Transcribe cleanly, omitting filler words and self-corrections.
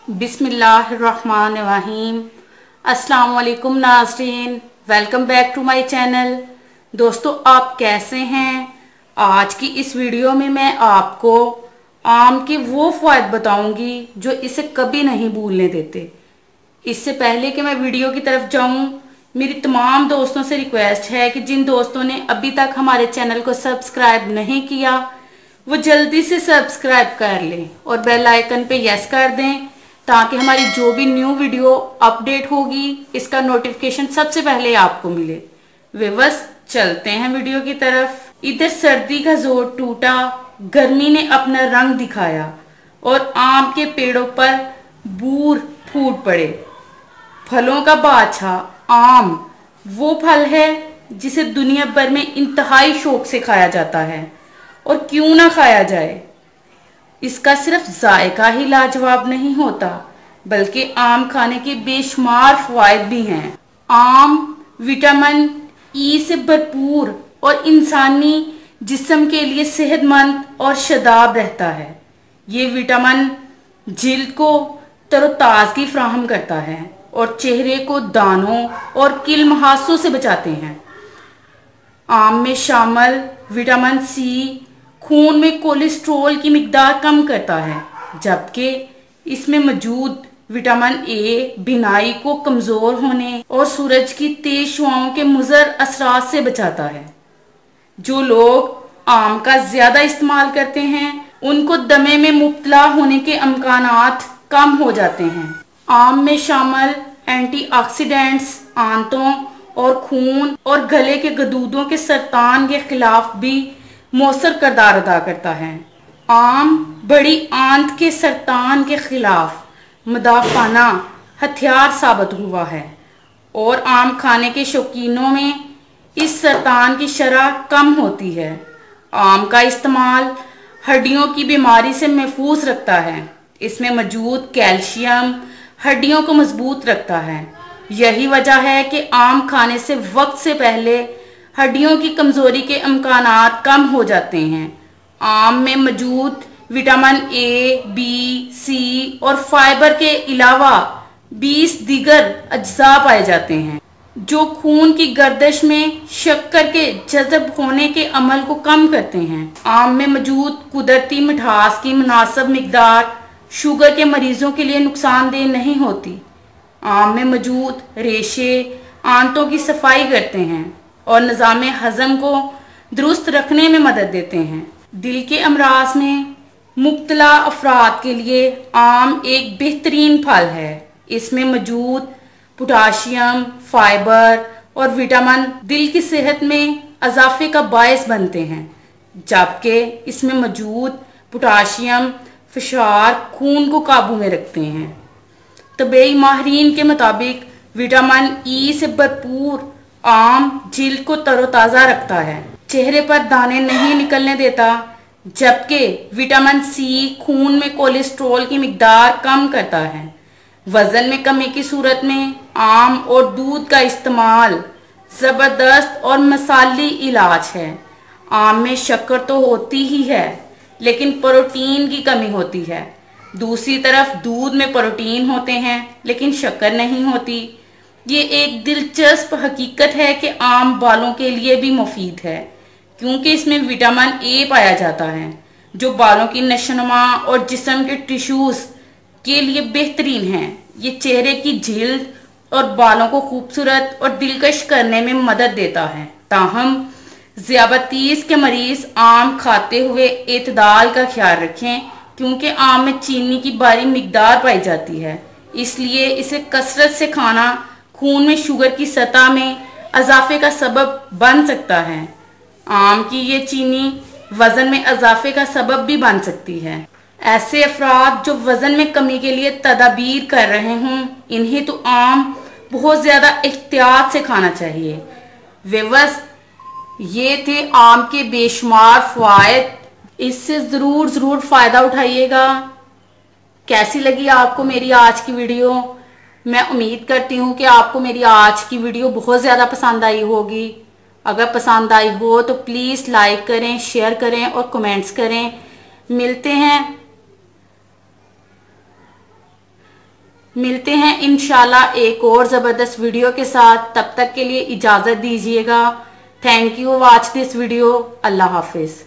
बिस्मिल्लाहिर्रहमानिर्रहीम। अस्सलाम वालेकुम नाज़रीन, welcome back to my channel. दोस्तों, आप कैसे हैं? आज की इस वीडियो में मैं आपको आम के वो फ़वाद बताऊंगी जो इसे कभी नहीं भूलने देते। इससे पहले कि मैं वीडियो की तरफ जाऊं, मेरी तमाम दोस्तों से रिक्वेस्ट है कि जिन दोस्तों ने अभी तक हमारे चैनल को सब्सक्राइब नहीं किया वो जल्दी से सब्सक्राइब कर लें और बेल आइकन पे यस कर दें, ताकि हमारी जो भी न्यू वीडियो अपडेट होगी इसका नोटिफिकेशन सबसे पहले आपको मिले। वे बस चलते हैं वीडियो की तरफ। इधर सर्दी का जोर टूटा, गर्मी ने अपना रंग दिखाया और आम के पेड़ों पर बूर फूट पड़े। फलों का बादशाह आम वो फल है जिसे दुनिया भर में इंतहाई शौक से खाया जाता है, और क्यों ना खाया जाए। इसका सिर्फ जायका ही लाजवाब नहीं होता, बल्कि आम खाने के बेशुमार फवायद भी हैं। आम विटामिन ई से भरपूर और इंसानी जिस्म के लिए सेहतमंद और शादाब रहता है। ये विटामिन जिल्द को तरोताजगी फराहम करता है और चेहरे को दानों और किल मुहासों से बचाते हैं। आम में शामिल विटामिन सी खून में कोलेस्ट्रॉल की मिकदार कम करता है, जबकि इसमें मौजूद विटामिन ए बीनाई को कमजोर होने और सूरज की तेज शुआओं के मुज़र असरात से बचाता है। जो लोग आम का ज्यादा इस्तेमाल करते हैं उनको दमे में मुब्तला होने के अमकानात कम हो जाते हैं। आम में शामिल एंटीऑक्सीडेंट्स आंतों और खून और गले के गदूदों के सरतान के खिलाफ भी मौसर किरदार अदा करता है। आम बड़ी आंत के सरतान के खिलाफ मुदाफाना हथियार साबित हुआ है और आम खाने के शौकीनों में इस सरतान की शरह कम होती है। आम का इस्तेमाल हड्डियों की बीमारी से महफूज रखता है। इसमें मौजूद कैल्शियम हड्डियों को मजबूत रखता है। यही वजह है कि आम खाने से वक्त से पहले हड्डियों की कमजोरी के अमकानात कम हो जाते हैं। आम में मौजूद विटामिन ए, बी, सी और फाइबर के अलावा 20 दीगर अज्जा पाए जाते हैं जो खून की गर्दिश में शक्कर के जज़ब होने के अमल को कम करते हैं। आम में मौजूद कुदरती मिठास की मुनासिब मिकदार शुगर के मरीजों के लिए नुकसानदेह नहीं होती। आम में मौजूद रेशे आंतों की सफाई करते हैं और निज़ाम हज़म को दुरुस्त रखने में मदद देते हैं। दिल के अमराज में मुब्तला अफराद के लिए आम एक बेहतरीन फल है। इसमें मौजूद पोटाशियम, फाइबर और विटामिन दिल की सेहत में इजाफे का बायस बनते हैं, जबकि इसमें मौजूद पोटाशियम फशार खून को काबू में रखते हैं। तबीई माहिरीन के मुताबिक विटामिन ई से भरपूर आम जिल्द को तरोताज़ा रखता है, चेहरे पर दाने नहीं निकलने देता, जबकि विटामिन सी खून में कोलेस्ट्रॉल की मिकदार कम करता है। वजन में कमी की सूरत में आम और दूध का इस्तेमाल ज़बरदस्त और मसाली इलाज है। आम में शक्कर तो होती ही है, लेकिन प्रोटीन की कमी होती है। दूसरी तरफ दूध में प्रोटीन होते हैं लेकिन शक्कर नहीं होती। ये एक दिलचस्प हकीकत है कि आम बालों के लिए भी मुफीद है, क्योंकि इसमें विटामिन ए पाया जाता है जो बालों की नशोनुमा और जिस्म के टिश्यूज के लिए बेहतरीन है। ये चेहरे की जिल्द और बालों को खूबसूरत और दिलकश करने में मदद देता है। ताहम ज़ियाबतीस के मरीज आम खाते हुए एतदाल का ख्याल रखें, क्योंकि आम में चीनी की भारी मिकदार पाई जाती है, इसलिए इसे कसरत से खाना खून में शुगर की सतह में इजाफे का सबब बन सकता है। आम की ये चीनी वजन में इजाफे का सबब भी बन सकती है। ऐसे अफराद जो वजन में कमी के लिए तदाबीर कर रहे हों, इन्हें तो आम बहुत ज्यादा एहतियात से खाना चाहिए। व्यवस ये थे आम के बेशुमार फवायद। इससे जरूर फायदा उठाइएगा। कैसी लगी आपको मेरी आज की वीडियो? मैं उम्मीद करती हूँ कि आपको मेरी आज की वीडियो बहुत ज़्यादा पसंद आई होगी। अगर पसंद आई हो तो प्लीज़ लाइक करें, शेयर करें और कमेंट्स करें। मिलते हैं मिलते हैं इंशाल्लाह एक और ज़बरदस्त वीडियो के साथ। तब तक के लिए इजाज़त दीजिएगा। Thank you watch this video. अल्लाह हाफिज़।